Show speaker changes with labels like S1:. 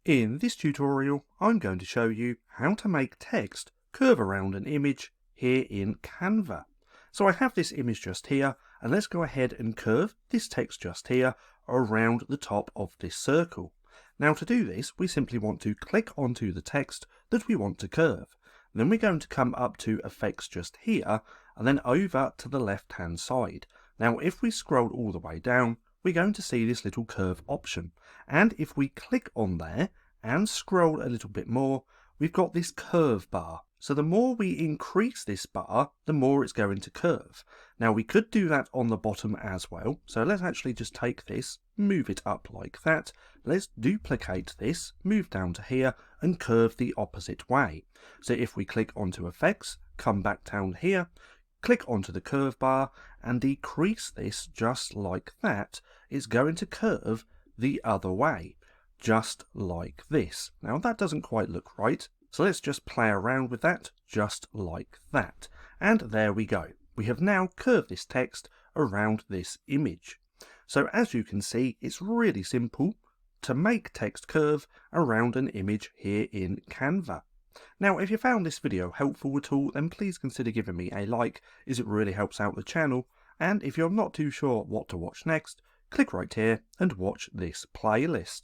S1: In this tutorial, I'm going to show you how to make text curve around an image here in Canva. So I have this image just here, and let's go ahead and curve this text just here around the top of this circle. Now to do this, we simply want to click onto the text that we want to curve. Then we're going to come up to Effects just here, and then over to the left hand side. Now if we scroll all the way down, we're going to see this little curve option, and if we click on there and scroll a little bit more, we've got this curve bar. So the more we increase this bar, the more it's going to curve. Now we could do that on the bottom as well, so let's actually just take this, move it up like that, let's duplicate this, move down to here and curve the opposite way. So if we click onto Effects, come back down here, click onto the curve bar and decrease this just like that, it's going to curve the other way, just like this. Now that doesn't quite look right, so let's just play around with that just like that. And there we go. We have now curved this text around this image. So as you can see, it's really simple to make text curve around an image here in Canva. Now, if you found this video helpful at all, then please consider giving me a like, as it really helps out the channel. And if you're not too sure what to watch next, click right here and watch this playlist.